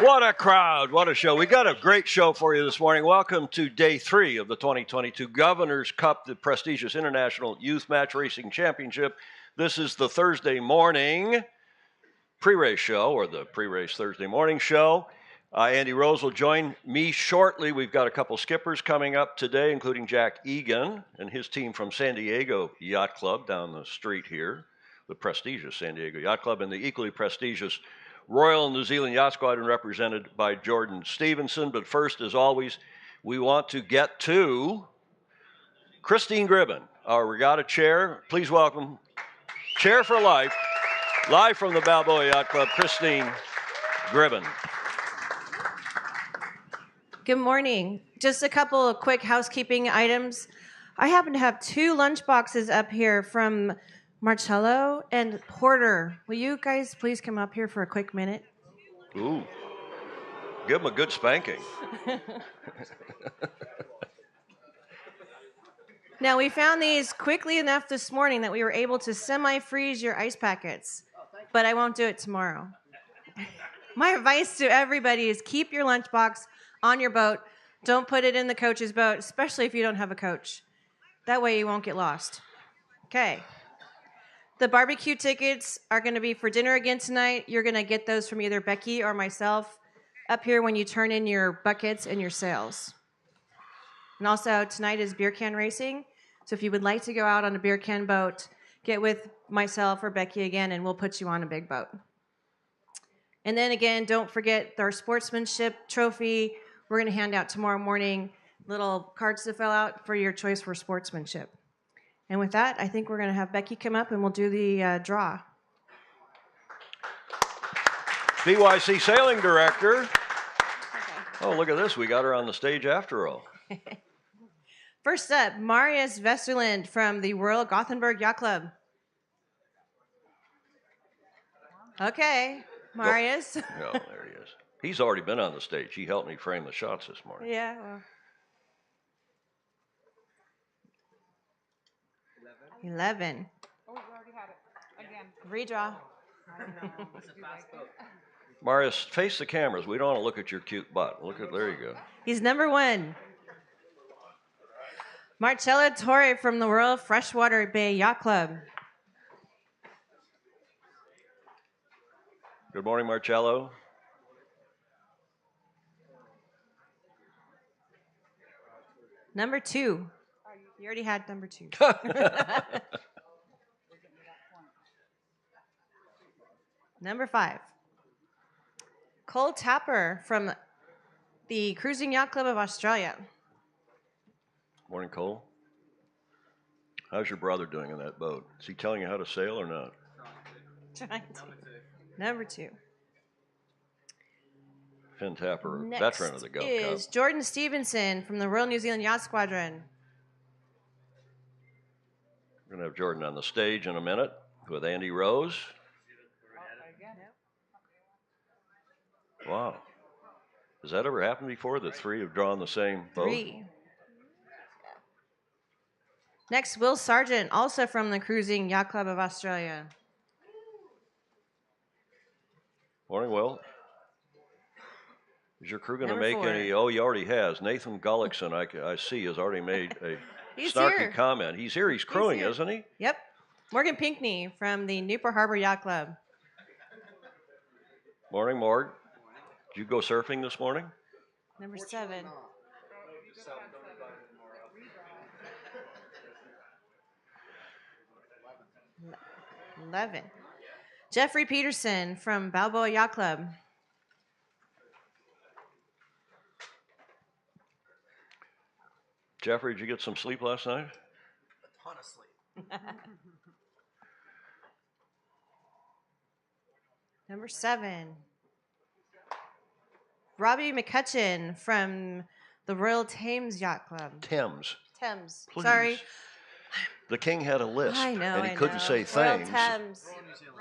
What a crowd. What a show. We got a great show for you this morning. Welcome to day 3 of the 2022 Governor's Cup, the prestigious International Youth Match Racing Championship. This is the Thursday morning pre-race show, or the pre-race Thursday morning show. Andy Rose will join me shortly. We've got a couple skippers coming up today, including Jack Egan and his team from San Diego Yacht Club down the street here, the prestigious San Diego Yacht Club, and the equally prestigious Royal New Zealand Yacht Squadron, represented by Jordan Stevenson. But first, as always, we want to get to Christine Gribben, our regatta chair. Please welcome Chair for Life, live from the Balboa Yacht Club, Christine Gribben. Good morning. Just a couple of quick housekeeping items. I happen to have 2 lunch boxes up here from Marcello and Porter. Will you guys please come up here for a quick minute? Ooh, give them a good spanking. Now, we found these quickly enough this morning that we were able to semi-freeze your ice packets, but I won't do it tomorrow. My advice to everybody is keep your lunchbox on your boat. Don't put it in the coach's boat, especially if you don't have a coach. That way you won't get lost. Okay. The barbecue tickets are going to be for dinner again tonight. You're going to get those from either Becky or myself up here when you turn in your buckets and your sails. And also, tonight is beer can racing. So if you would like to go out on a beer can boat, get with myself or Becky again, and we'll put you on a big boat. And then again, don't forget our sportsmanship trophy. We're going to hand out tomorrow morning little cards to fill out for your choice for sportsmanship. And with that, I think we're going to have Becky come up and we'll do the draw. BYC Sailing Director. Okay. Oh, look at this. We got her on the stage after all. First up, Marius Vesterland from the Royal Gothenburg Yacht Club. Okay, Marius. Oh, there he is. He's already been on the stage. He helped me frame the shots this morning. Yeah, well. 11. Oh, we already had it. Again. Redraw. Marius, face the cameras. We don't want to look at your cute butt. Look at, there you go. He's number 1. Marcella Torre from the Royal Freshwater Bay Yacht Club. Good morning, Marcello. Number 2. You already had number 2. Number 5. Cole Tapper from the Cruising Yacht Club of Australia. Morning, Cole. How's your brother doing in that boat? Is he telling you how to sail or not? Trying to. Number 2. pin tapper, Next veteran of the GovCup. is Jordan Stevenson from the Royal New Zealand Yacht Squadron. We're going to have Jordan on the stage in a minute with Andy Rose. Wow. Has that ever happened before, that three have drawn the same boat? 3. Next, Will Sargent, also from the Cruising Yacht Club of Australia. Morning, Will. Is your crew going to Number make 4. any? Oh, he already has. Nathan Gullickson, I see, has already made a snarky here. comment. He's here. He's crewing, here. isn't he? Yep. Morgan Pinkney from the Newport Harbor Yacht Club. Morning, Morg. Did you go surfing this morning? Number 7. Jeffrey Peterson from Balboa Yacht Club. Jeffrey, did you get some sleep last night? A ton of sleep. Number 7. Robbie McCutcheon from the Royal Thames Yacht Club. Thames. Please. Sorry. The king had a lisp, I know. and he couldn't say Royal things. Thames.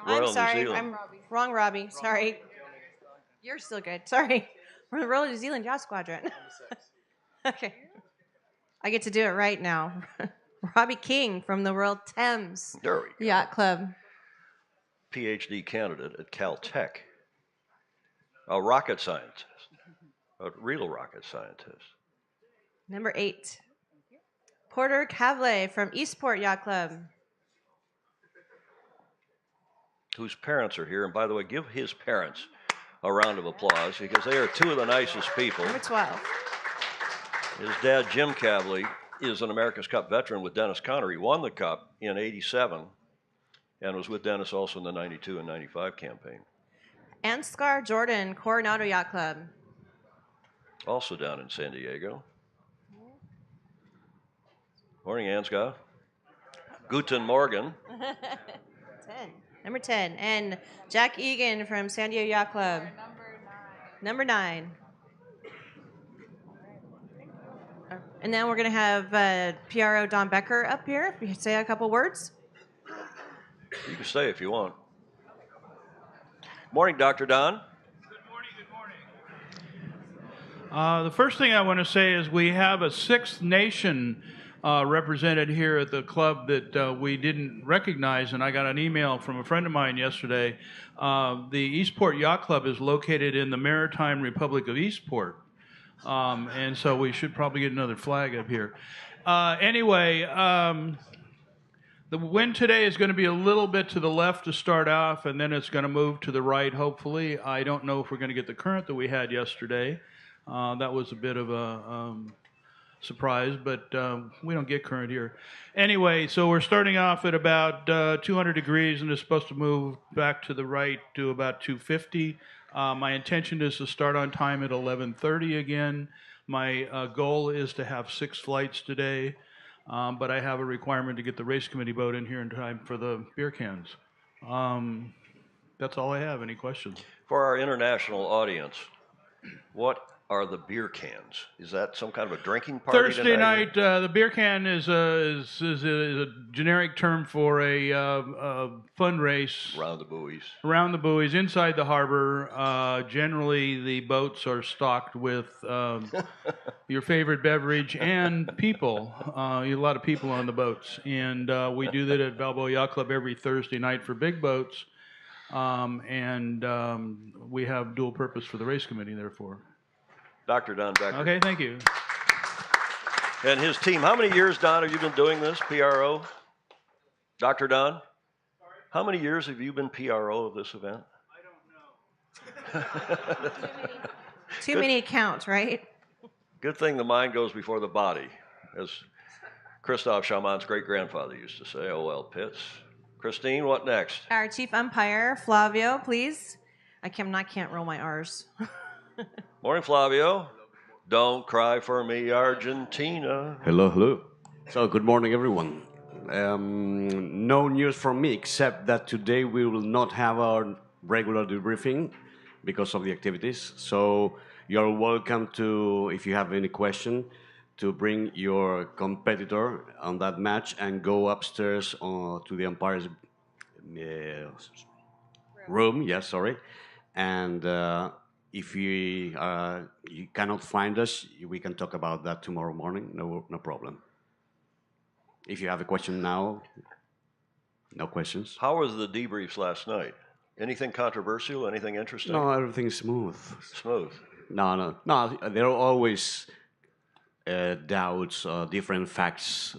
Royal I'm New sorry. Zealand. I'm wrong, Robbie. Sorry. You're still good. Sorry. We're the Royal New Zealand Yacht Squadron. Okay. I get to do it right now. Robbie King from the Royal Thames There we go. Yacht Club. PhD candidate at Caltech. A rocket scientist. A real rocket scientist. Number 8. Porter Cavley from Eastport Yacht Club. Whose parents are here. And by the way, give his parents a round of applause, because they are two of the nicest people. Number 12. His dad, Jim Cavley, is an America's Cup veteran with Dennis Connery. Won the Cup in '87 and was with Dennis also in the '92 and '95 campaign. Ansgar Jordan, Coronado Yacht Club. Also down in San Diego. Morning, Ansgar. Guten Morgen. 10. Number 10. And Jack Egan from San Diego Yacht Club. Number 9. And then we're going to have PRO Don Becker up here. If you could say a couple words. You can stay if you want. Morning, Dr. Don. Good morning. The first thing I want to say is we have a sixth nation represented here at the club that we didn't recognize, and I got an email from a friend of mine yesterday. The Eastport Yacht Club is located in the Maritime Republic of Eastport, and so we should probably get another flag up here. Anyway, the wind today is going to be a little bit to the left to start off, and then it's going to move to the right, hopefully. I don't know if we're going to get the current that we had yesterday. That was a bit of a surprise, but we don't get current here. Anyway, so we're starting off at about 200 degrees, and it's supposed to move back to the right to about 250. My intention is to start on time at 11:30 again. My goal is to have 6 flights today, but I have a requirement to get the race committee boat in here in time for the beer cans. That's all I have. Any questions? For our international audience, what are the beer cans? Is that some kind of a drinking party Thursday tonight? night, the beer can is a generic term for a fun race Around the buoys. around the buoys inside the harbor. Generally, the boats are stocked with your favorite beverage and people. A lot of people on the boats, and we do that at Balboa Yacht Club every Thursday night for big boats, and we have dual purpose for the race committee, therefore. Dr. Don Becker. Okay, thank you. And his team. How many years, Don, have you been doing this, PRO? Dr. Don? How many years have you been PRO of this event? I don't know. Too many accounts, right? Good thing the mind goes before the body, as Christophe Chamont's great-grandfather used to say. Oh, well, Pitts. Christine, what next? Our chief umpire, Flavio, please. I can't roll my R's. Morning, Flavio. Don't cry for me, Argentina. Hello. So, good morning, everyone. No news from me, except that today we will not have our regular debriefing. because of the activities. So you're welcome to, if you have any question, to bring your competitor on that match and go upstairs to the umpire's room. Yes, sorry. And if you cannot find us, we can talk about that tomorrow morning. No problem. If you have a question now, no questions. How was the debriefs last night? Anything controversial? Anything interesting? No, everything's smooth. Smooth. No. There are always doubts, different facts,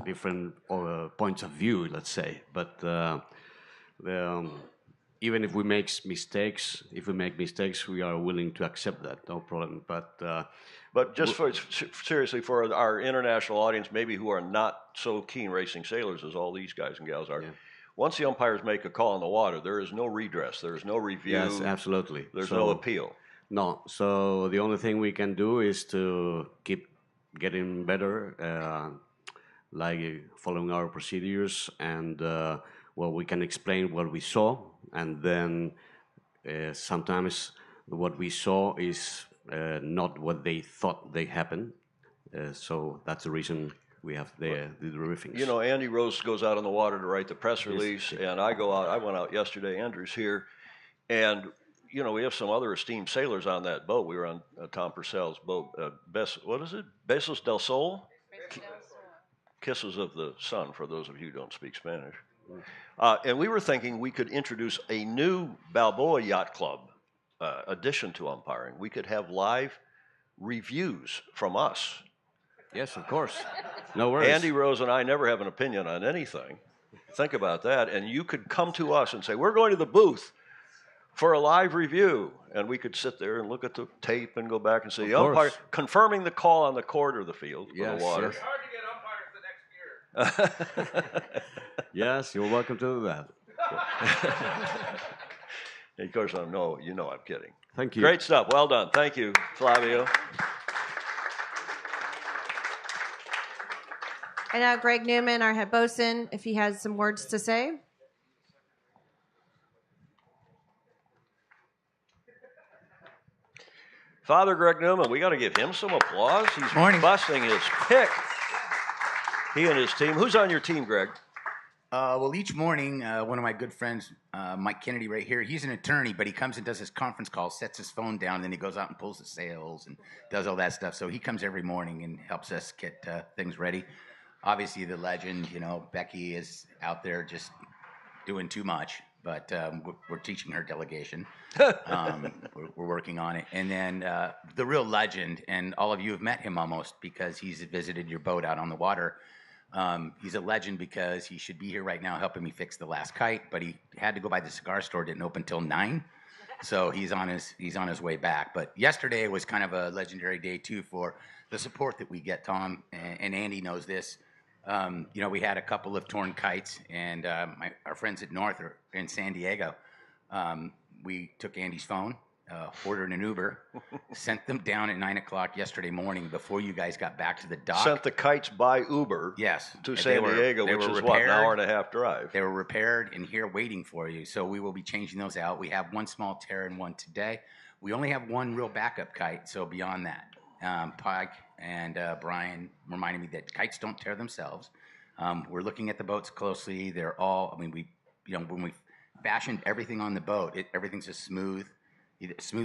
different points of view, let's say. But even if we make mistakes, we are willing to accept that. No problem. But just seriously, for our international audience, maybe who are not so keen racing sailors as all these guys and gals are, once the umpires make a call on the water, there is no redress. There is no review. Yes, absolutely. There's no appeal. No. So the only thing we can do is to keep getting better, like following our procedures, and we can explain what we saw, and then sometimes what we saw is not what they thought they happened. So that's the reason we have the debriefings. You know, Andy Rose goes out on the water to write the press release, and I go out. I went out yesterday. Andrew's here, and you know we have some other esteemed sailors on that boat. We were on Tom Purcell's boat. What is it? Besos del Sol. Kisses of the Sun. For those of you who don't speak Spanish. And we were thinking we could introduce a new Balboa Yacht Club addition to umpiring. We could have live reviews from us. Yes, of course. No worries. Andy Rose and I never have an opinion on anything. Think about that. And you could come to us and say, we're going to the booth for a live review. And we could sit there and look at the tape and go back and say, the umpire confirming the call on the court or the field or the water. It's hard to get umpires the next year. Yes, you're welcome to do that. Of course, I'm kidding. Thank you. Great stuff. Well done. Thank you, Flavio. And now Greg Newman, our head bosun, if he has some words to say. Father Greg Newman, we got to give him some applause. He's Morning. busting his pick. He and his team. Who's on your team, Greg? Well, each morning, one of my good friends, Mike Kennedy right here, he's an attorney, but he comes and does his conference call, sets his phone down, and then he goes out and pulls the sails and does all that stuff. So he comes every morning and helps us get things ready. Obviously, the legend, Becky is out there just doing too much, but we're teaching her delegation. We're working on it. And then the real legend, and all of you have met him almost because he's visited your boat out on the water. He's a legend because he should be here right now helping me fix the last kite, but he had to go by the cigar store, didn't open till 9. So he's on his way back. But yesterday was kind of a legendary day too for the support that we get, Tom, and Andy knows this. We had a couple of torn kites, and our friends at North are in San Diego. We took Andy's phone, ordered an Uber, sent them down at 9 o'clock yesterday morning before you guys got back to the dock. Sent the kites by Uber. Yes, to San Diego, which is what, an hour and a half drive. They were repaired and here waiting for you. So we will be changing those out. We have one small tear and one today. We only have one real backup kite. So beyond that, Pike and Brian reminded me that kites don't tear themselves. We're looking at the boats closely. They're all, when we fashioned everything on the boat, everything's a smooth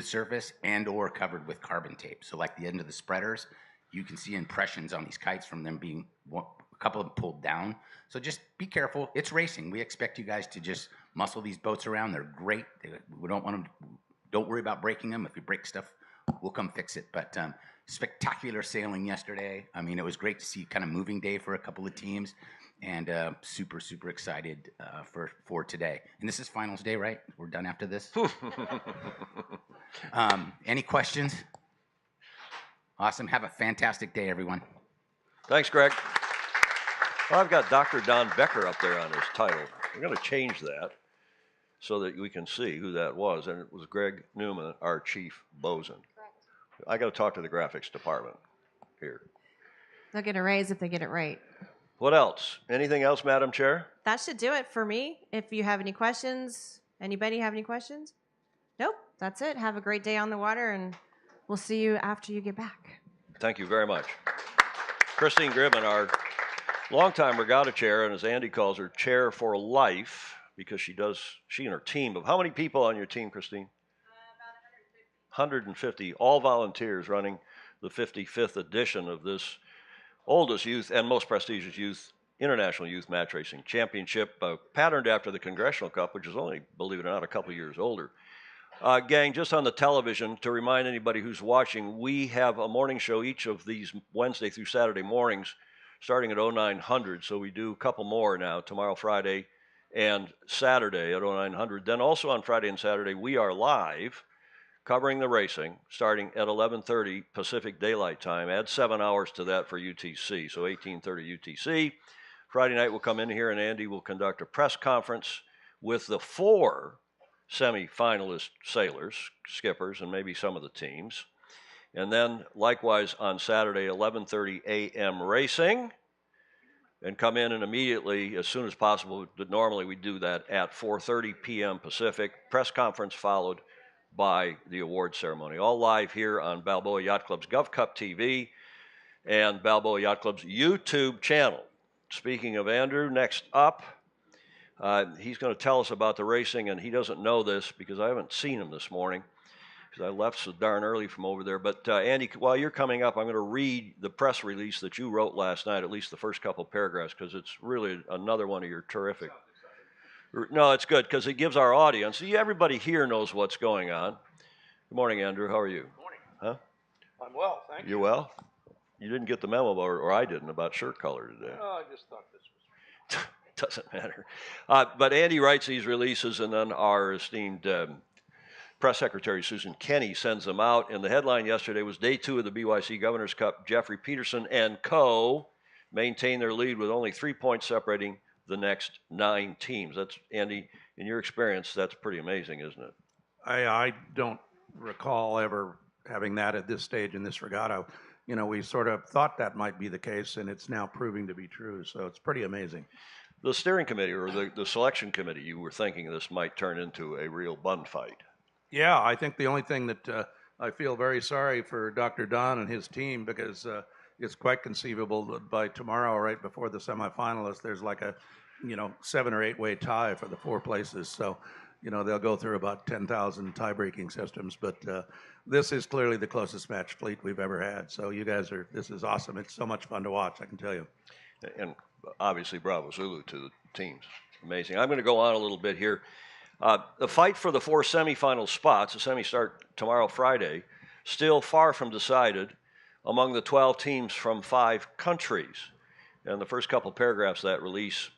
surface and or covered with carbon tape. So like the end of the spreaders, you can see impressions on these kites from them being a couple of them pulled down. So just be careful. It's racing. We expect you guys to just muscle these boats around. They're great. We don't want them. Don't worry about breaking them. If you break stuff, we'll come fix it. But spectacular sailing yesterday. I mean, it was great to see kind of moving day for a couple of teams, and super, super excited for today. And this is finals day, right? We're done after this. Any questions? Awesome. Have a fantastic day, everyone. Thanks, Greg. Well, I've got Dr. Don Becker up there on his title. We're going to change that so that we can see who that was. And it was Greg Newman, our chief bosun. I got to talk to the graphics department here. They'll get a raise if they get it right. What else? Anything else, Madam Chair? That should do it for me. If you have any questions, anybody have any questions? Nope, that's it. Have a great day on the water, and we'll see you after you get back. Thank you very much. Christine Gribben, our longtime regatta chair, and as Andy calls her, chair for life, because she and her team of, how many people on your team, Christine? About 150, all volunteers running the 55th edition of this oldest youth and most prestigious international youth match racing championship, patterned after the Congressional Cup, which is only, believe it or not, a couple years older. Gang, just on the television, to remind anybody who's watching, we have a morning show each of these Wednesday through Saturday mornings, starting at 0900. So we do a couple more now, tomorrow, Friday, and Saturday at 0900. Then also on Friday and Saturday, we are live covering the racing, starting at 11:30 Pacific Daylight Time. Add 7 hours to that for UTC, so 18:30 UTC. Friday night we'll come in here and Andy will conduct a press conference with the 4 semi-finalist sailors, skippers, and maybe some of the teams. And then likewise on Saturday, 11:30 a.m. racing, and come in and immediately, as soon as possible, normally we do that at 4:30 p.m. Pacific, press conference followed by the award ceremony. All live here on Balboa Yacht Club's GovCup TV and Balboa Yacht Club's YouTube channel. Speaking of Andrew, next up, he's going to tell us about the racing, and he doesn't know this because I haven't seen him this morning because I left so darn early from over there. But Andy, while you're coming up, I'm going to read the press release that you wrote last night, at least the first couple paragraphs, because it's really another one of your terrific. No, it's good because it gives our audience, everybody here knows what's going on. Good morning, Andrew. How are you? Good morning. Huh? I'm well, thank you. You well? You didn't get the memo, or I didn't, about shirt color today. Oh, I just thought this was... Doesn't matter. But Andy writes these releases, and then our esteemed press secretary, Susan Kenny, sends them out. And the headline yesterday was Day 2 of the BYC Governor's Cup. Jeffrey Peterson and co. maintain their lead with only 3 points separating the next 9 teams. That's, Andy, in your experience, that's pretty amazing, isn't it? I don't recall ever having that at this stage in this regatta. You know, we sort of thought that might be the case, and it's now proving to be true. So it's pretty amazing. The steering committee or the selection committee, you were thinking this might turn into a real bun fight. Yeah, I think the only thing that I feel very sorry for Dr. Don and his team, because it's quite conceivable that by tomorrow, right before the semifinalists, there's like a 7 or 8 way tie for the 4 places. So, they'll go through about 10,000 tie-breaking systems. But this is clearly the closest match fleet we've ever had. So you guys this is awesome. It's so much fun to watch, I can tell you. And obviously, Bravo Zulu to the teams. Amazing. I'm going to go on a little bit here. The fight for the 4 semifinal spots, the semis start tomorrow, Friday, still far from decided among the 12 teams from 5 countries. And the first couple paragraphs of that release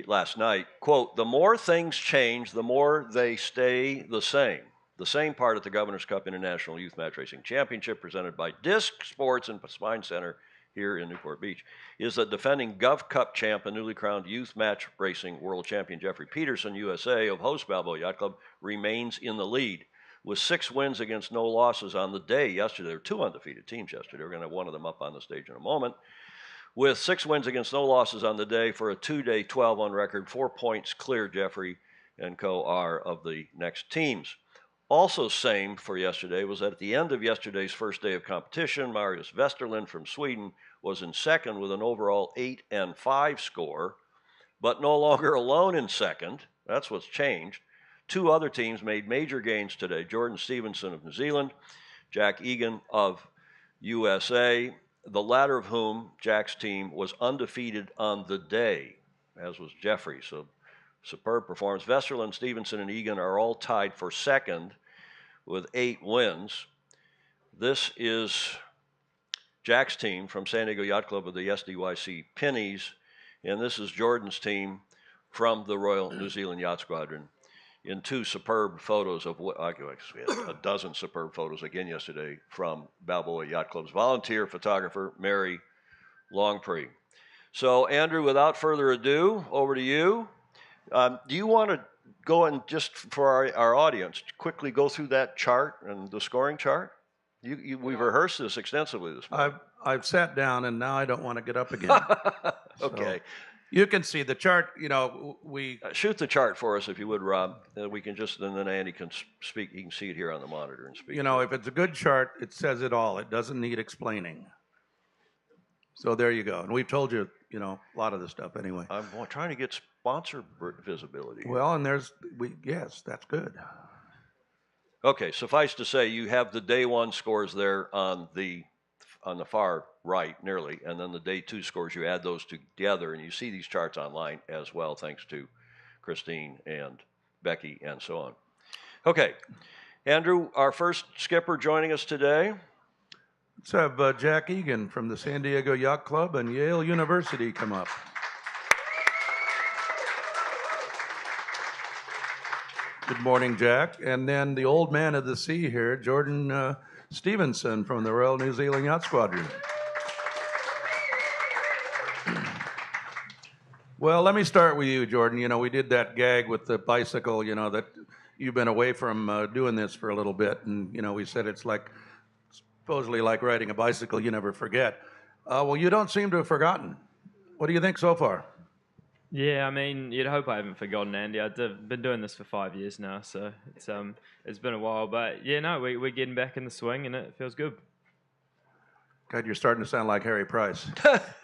last night, quote, the more things change, the more they stay the same. The same part at the Governor's Cup International Youth Match Racing Championship presented by Disc Sports and Spine Center here in Newport Beach is that defending GovCup champ and newly crowned youth match racing world champion Jeffrey Peterson, USA, of host Balboa Yacht Club, remains in the lead with 6 wins against no losses on the day yesterday. There were 2 undefeated teams yesterday. We're going to have one of them up on the stage in a moment. With 6 wins against no losses on the day for a 2-day 12-1 record, 4 points clear. Jeffrey and co are of the next teams. Also same for yesterday was that at the end of yesterday's first day of competition, Marius Westerlund from Sweden was in second with an overall 8-5 score, but no longer alone in second. That's what's changed. 2 other teams made major gains today. Jordan Stevenson of New Zealand, Jack Egan of USA, the latter of whom, Jack's team, was undefeated on the day, as was Jeffrey. So superb performance. Westerlund, Stevenson, and Egan are all tied for second with 8 wins. This is Jack's team from San Diego Yacht Club of the SDYC Pennies, and this is Jordan's team from the Royal New Zealand Yacht Squadron in 2 superb photos of what we had a dozen superb photos again yesterday from Balboa Yacht Club's volunteer photographer, Mary Longpree. So, Andrew, without further ado, over to you. Do you want to go and just for our audience quickly go through that chart and the scoring chart? We've rehearsed this extensively this morning. I've sat down and now I don't want to get up again. Okay. You can see the chart. We Shoot the chart for us if you would, Rob. We can just, and then Andy can speak. He can see it here on the monitor and speak. if it's a good chart, it says it all. It doesn't need explaining. So there you go. And we've told you, a lot of this stuff anyway. I'm trying to get sponsor visibility. Well, and yes, that's good. Okay, suffice to say, you have the day one scores there on the far right, nearly, and then the day two scores. You add those together, and you see these charts online as well, thanks to Christine and Becky and so on. Okay, Andrew, our first skipper joining us today. Let's have Jack Egan from the San Diego Yacht Club and Yale University come up. Good morning, Jack. And then the old man of the sea here, Jordan Stevenson from the Royal New Zealand Yacht Squadron. Well, let me start with you, Jordan. We did that gag with the bicycle, that you've been away from doing this for a little bit. And, we said it's supposedly like riding a bicycle, you never forget. Well, you don't seem to have forgotten. What do you think so far? Yeah, I mean, you'd hope I haven't forgotten, Andy. I've been doing this for 5 years now, so it's been a while. But yeah, no, we're getting back in the swing, and it feels good. God, you're starting to sound like Harry Price.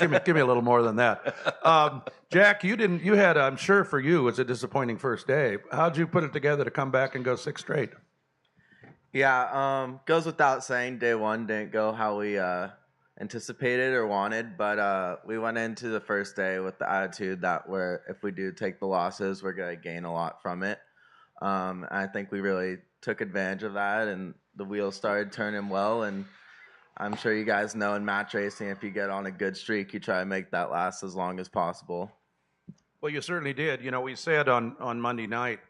give me a little more than that. Jack, you had, I'm sure for you, it was a disappointing first day. How'd you put it together to come back and go 6 straight? Yeah, goes without saying, day one didn't go how we anticipated or wanted, but we went into the first day with the attitude that if we do take the losses, we're going to gain a lot from it. I think we really took advantage of that, and the wheels started turning well, and I'm sure you guys know in match racing, if you get on a good streak, you try to make that last as long as possible. Well, you certainly did. We said on Monday night,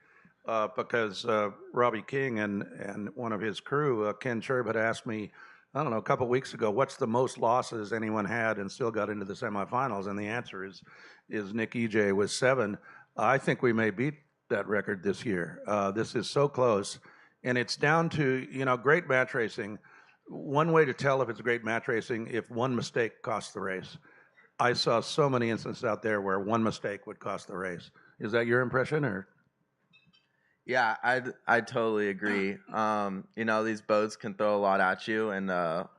because Robbie King and one of his crew, Ken Sherb, had asked me, I don't know, a couple of weeks ago, what's the most losses anyone had and still got into the semifinals? And the answer is Nick EJ with 7. I think we may beat that record this year. This is so close. And it's down to, great match racing. One way to tell if it's great match racing, if one mistake costs the race. I saw so many instances out there where one mistake would cost the race. Is that your impression, or? Yeah, I totally agree. These boats can throw a lot at you, and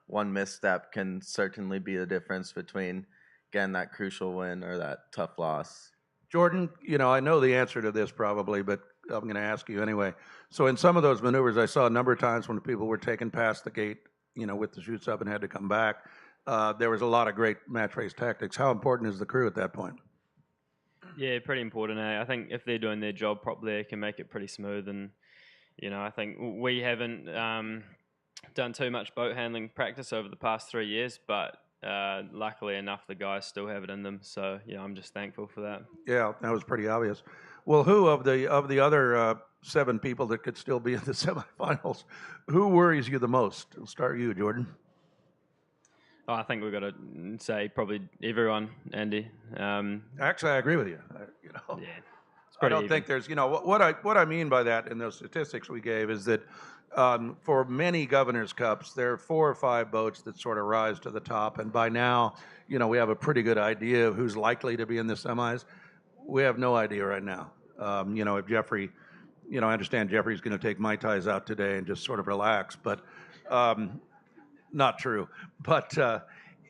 one misstep can certainly be the difference between getting that crucial win or that tough loss. Jordan, I know the answer to this probably, but I'm going to ask you anyway. So in some of those maneuvers, I saw a number of times when people were taken past the gate, with the chutes up and had to come back. There was a lot of great match race tactics. How important is the crew at that point? Yeah, pretty important. I think if they're doing their job properly, it can make it pretty smooth. And, I think we haven't done too much boat handling practice over the past 3 years, but luckily enough, the guys still have it in them. So, I'm just thankful for that. Yeah, that was pretty obvious. Well, who of the other 7 people that could still be in the semifinals, who worries you the most? We'll start with you, Jordan. Oh, I think we've got to say probably everyone, Andy. Actually, I agree with you. Yeah, I don't think there's, what I mean by that in those statistics we gave is that for many Governor's Cups, there are 4 or 5 boats that sort of rise to the top. And by now, we have a pretty good idea of who's likely to be in the semis. We have no idea right now. If Jeffrey, I understand Jeffrey's going to take Mai Tais out today and just sort of relax, but not true. But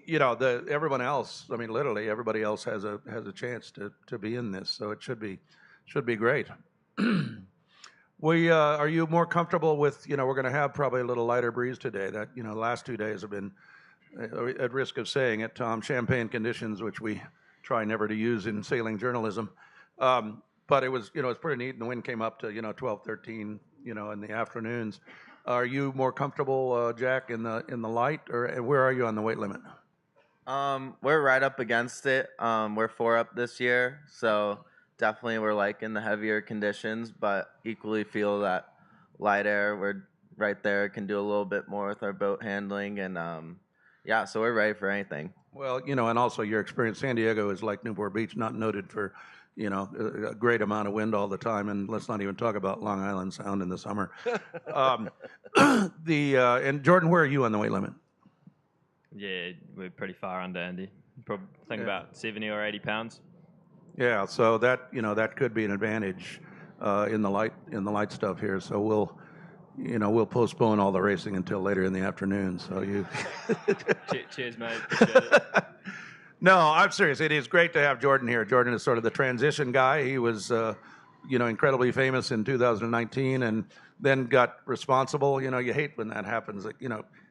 everyone else, literally everybody else has a chance to be in this, so it should be great. Are you more comfortable with, we're going to have probably a little lighter breeze today. That, the last 2 days have been, at risk of saying it, Tom, champagne conditions, which we try never to use in sailing journalism. But it was, it's pretty neat, and the wind came up to, 12, 13, in the afternoons. Are you more comfortable, Jack, in the light, or where are you on the weight limit? We're right up against it. We're 4 up this year, so definitely we're liking the heavier conditions, but equally feel that light air, we're right there, can do a little bit more with our boat handling, and so we're ready for anything. Well, and also your experience, San Diego is like Newport Beach, not noted for, a great amount of wind all the time, and let's not even talk about Long Island Sound in the summer. And Jordan, where are you on the weight limit? Yeah, we're pretty far under, Andy. Probably think about 70 or 80 pounds. Yeah, so that that could be an advantage in the light stuff here. So we'll postpone all the racing until later in the afternoon. So you. Cheers, mate. Appreciate it. No, I'm serious. It is great to have Jordan here. Jordan is sort of the transition guy. He was, incredibly famous in 2019, and then got responsible. You hate when that happens. Like,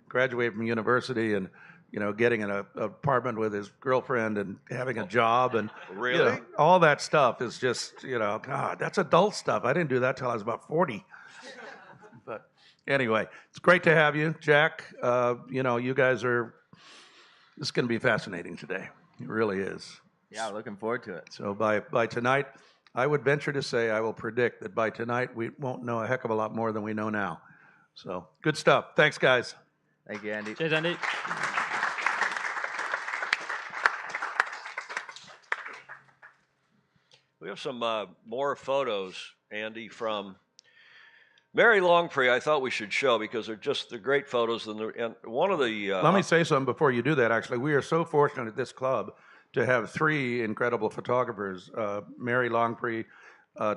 graduate from university and getting an apartment with his girlfriend and having a job and Really? all that stuff is just God, that's adult stuff. I didn't do that till I was about 40. But anyway, it's great to have you, Jack. You guys are. This is going to be fascinating today. It really is. Yeah, looking forward to it. So by tonight, I would venture to say, I will predict that by tonight we won't know a heck of a lot more than we know now. So good stuff. Thanks, guys. Thank you, Andy. Cheers, Andy. We have some more photos, Andy, from Mary Longpree. I thought we should show because they're great photos. And one of the Let me say something before you do that. Actually, we are so fortunate at this club to have three incredible photographers: Mary Longpree,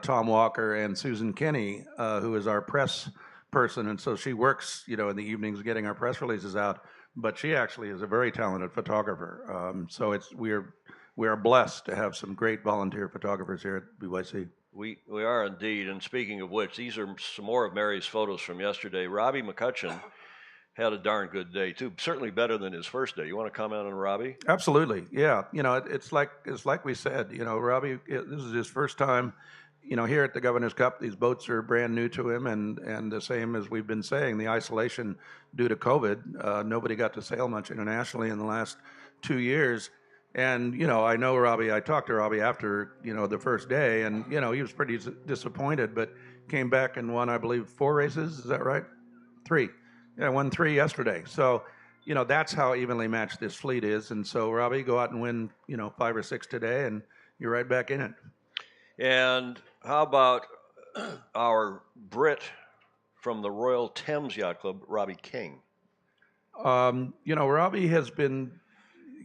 Tom Walker, and Susan Kinney, who is our press person. And so she works, in the evenings getting our press releases out. But she actually is a very talented photographer. So we are blessed to have some great volunteer photographers here at BYC. We are indeed. And speaking of which, these are some more of Mary's photos from yesterday. Robbie McCutcheon had a darn good day too. Certainly better than his first day. You want to comment on Robbie? Absolutely, yeah. It's like we said. Robbie, this is his first time. Here at the Governor's Cup, these boats are brand new to him, and the same as we've been saying, the isolation due to COVID. Nobody got to sail much internationally in the last 2 years. And, I know Robbie, I talked to Robbie after, the first day, and, he was pretty disappointed, but came back and won, I believe, 4 races. Is that right? 3. Yeah, won 3 yesterday. So, that's how evenly matched this fleet is. And so, Robbie, go out and win, 5 or 6 today, and you're right back in it. And how about our Brit from the Royal Thames Yacht Club, Robbie King? Robbie has been,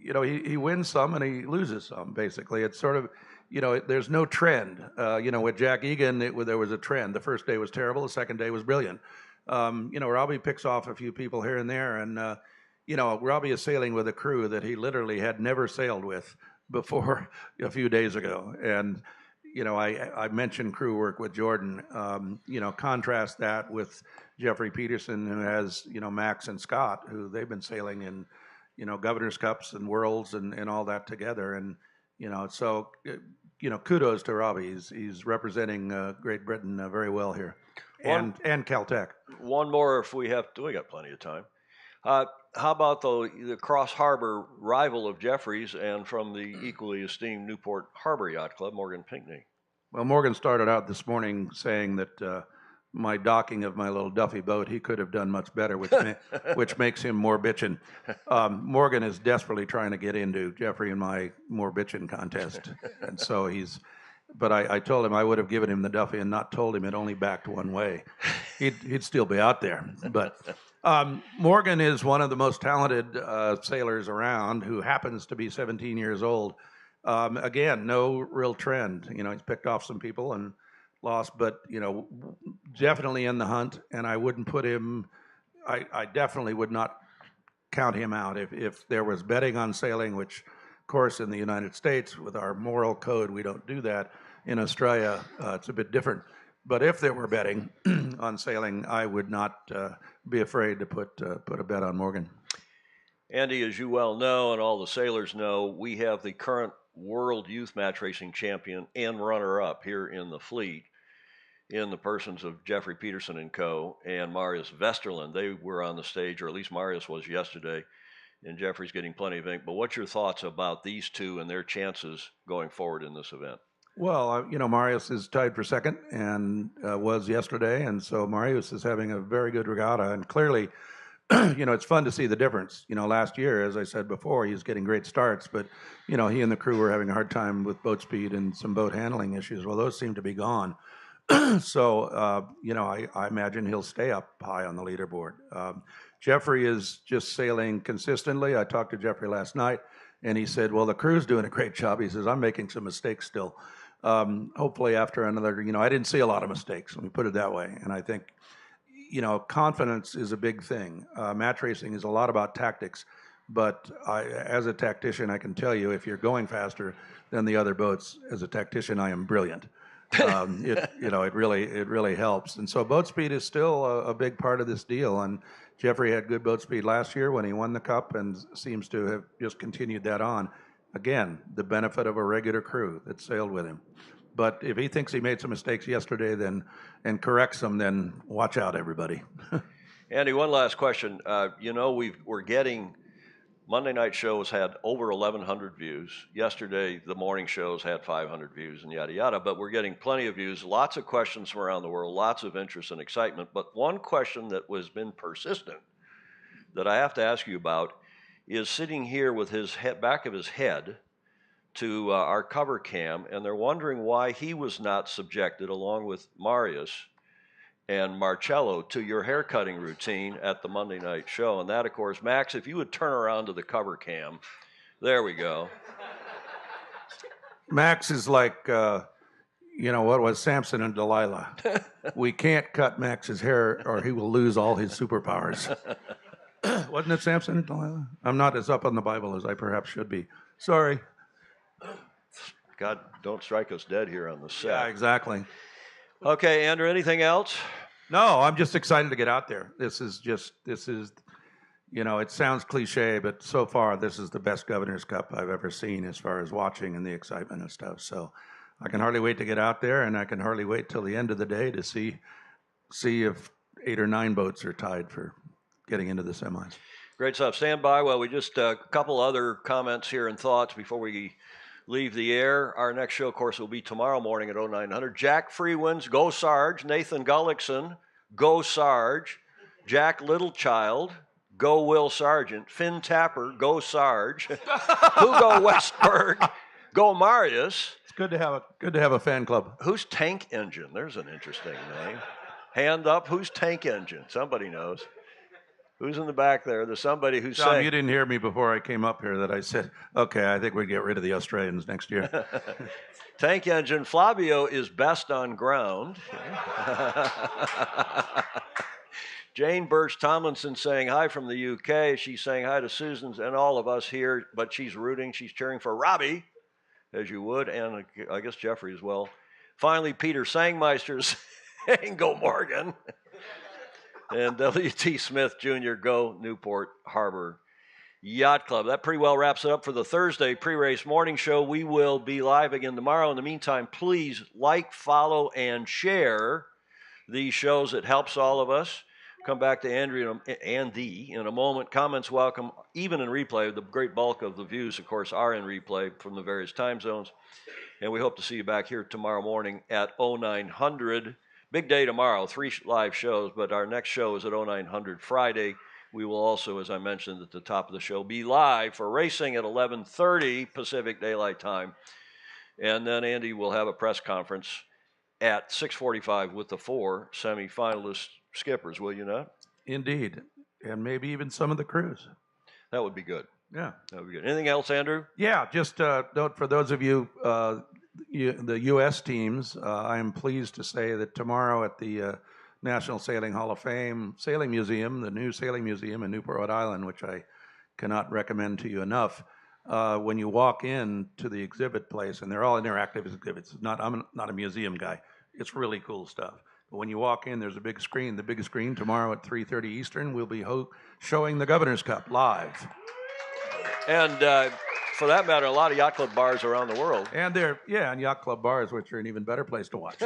he wins some and he loses some, basically. It's sort of, there's no trend. With Jack Egan, there was a trend. The first day was terrible. The second day was brilliant. Robbie picks off a few people here and there. And, Robbie is sailing with a crew that he literally had never sailed with before a few days ago. And, I mentioned crew work with Jordan. Contrast that with Jeffrey Peterson, who has, Max and Scott, who they've been sailing in, Governor's Cups and Worlds and all that together. And, so, kudos to Robbie. He's representing Great Britain very well here. And Caltech. One more if we have, we got plenty of time. How about the Cross Harbor rival of Jeffries and from the equally esteemed Newport Harbor Yacht Club, Morgan Pinckney? Well, Morgan started out this morning saying that my docking of my little Duffy boat, he could have done much better, which makes him more bitchin'. Morgan is desperately trying to get into Jeffrey and my more bitchin' contest. And so but I told him I would have given him the Duffy and not told him it only backed one way. He'd still be out there. But Morgan is one of the most talented sailors around, who happens to be 17 years old. Again, no real trend. He's picked off some people and lost, but definitely in the hunt. And I wouldn't put him. I definitely would not count him out if there was betting on sailing, which, of course, in the United States with our moral code we don't do that. In Australia, it's a bit different. But if there were betting on sailing, I would not be afraid to put a bet on Morgan. Andy, as you well know, and all the sailors know, we have the current world youth match racing champion and runner-up here in the fleet, in the persons of Jeffrey Peterson and co. and Marius Vesterland. They were on the stage, or at least Marius was yesterday, and Jeffrey's getting plenty of ink. But what's your thoughts about these two and their chances going forward in this event? Well, Marius is tied for second and was yesterday, and so Marius is having a very good regatta, and clearly, it's fun to see the difference. Last year, as I said before, he was getting great starts, but, he and the crew were having a hard time with boat speed and some boat handling issues. Well, those seem to be gone. So, I imagine he'll stay up high on the leaderboard. Jeffrey is just sailing consistently. I talked to Jeffrey last night, And he said, well, the crew's doing a great job. He says, I'm making some mistakes still. Hopefully after another, I didn't see a lot of mistakes, let me put it that way. And I think, confidence is a big thing. Match racing is a lot about tactics. But as a tactician, I can tell you, if you're going faster than the other boats, as a tactician, I am brilliant. It really helps. And so boat speed is still a big part of this deal. And Jeffrey had good boat speed last year when he won the Cup and seems to have just continued that on. Again, the benefit of a regular crew that sailed with him. But if he thinks he made some mistakes yesterday and corrects them, then watch out, everybody. Andy, one last question. We're getting Monday night shows had over 1,100 views. Yesterday, the morning shows had 500 views and yada, yada. But we're getting plenty of views, lots of questions from around the world, lots of interest and excitement. But one question that has been persistent that I have to ask you about is sitting here with his back of his head to our cover cam, and they're wondering why he was not subjected, along with Marius and Marcello, to your haircutting routine at the Monday night show. And that, of course, Max, if you would turn around to the cover cam. There we go. Max is like, what was Samson and Delilah? We can't cut Max's hair or he will lose all his superpowers. Wasn't it Samson and Delilah? I'm not as up on the Bible as I perhaps should be. Sorry. God, don't strike us dead here on the set. Yeah, exactly. Okay, Andrew, anything else? No, I'm just excited to get out there. This is, it sounds cliche, but so far this is the best Governor's Cup I've ever seen as far as watching and the excitement and stuff. So I can hardly wait to get out there, and I can hardly wait till the end of the day to see if 8 or 9 boats are tied for getting into the semis. Great stuff. Stand by while we just a couple other comments here and thoughts before we leave the air. Our next show, of course, will be tomorrow morning at 0900. Jack Freewins, go Sarge. Nathan Gullickson, go Sarge. Jack Littlechild, go Will Sargent. Finn Tapper, go Sarge. Hugo Westberg, go Marius. It's good to have a fan club. Who's Tank Engine? There's an interesting name. Hand up. Who's Tank Engine? Somebody knows. Who's in the back there? There's somebody who's Tom, saying... you didn't hear me before I came up here that I said, okay, I think we'd get rid of the Australians next year. Tank Engine. Flavio is best on ground. Jane Birch Tomlinson saying hi from the UK. She's saying hi to Susan's and all of us here, but she's rooting. She's cheering for Robbie, as you would, and I guess Jeffrey as well. Finally, Peter Sangmeister saying go Morgan. And W.T. Smith Jr., go Newport Harbor Yacht Club. That pretty well wraps it up for the Thursday pre-race morning show. We will be live again tomorrow. In the meantime, please like, follow, and share these shows. It helps all of us. Come back to Andy in a moment. Comments welcome, even in replay. The great bulk of the views, of course, are in replay from the various time zones. And we hope to see you back here tomorrow morning at 0900. Big day tomorrow, 3 live shows, but our next show is at 0900 Friday. We will also, as I mentioned at the top of the show, be live for racing at 11:30 Pacific Daylight Time. And then Andy will have a press conference at 6:45 with the 4 semifinalist skippers, will you not? Indeed. And maybe even some of the crews. That would be good. Yeah. That would be good. Anything else, Andrew? Yeah, just note for those of you, the U.S. teams, I am pleased to say that tomorrow at the National Sailing Hall of Fame Sailing Museum, the new Sailing Museum in Newport, Rhode Island, which I cannot recommend to you enough, when you walk in to the exhibit place, and they're all interactive exhibits. I'm not a museum guy. It's really cool stuff. But when you walk in, there's a big screen. The big screen tomorrow at 3:30 Eastern, we'll be showing the Governor's Cup live. And for that matter, a lot of yacht club bars around the world. And and yacht club bars, which are an even better place to watch.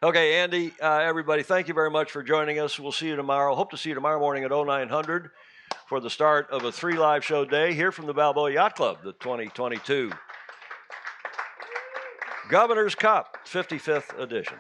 Okay, Andy, everybody, thank you very much for joining us. We'll see you tomorrow. Hope to see you tomorrow morning at 0900 for the start of a 3 live show day here from the Balboa Yacht Club, the 2022 Governor's Cup 55th edition.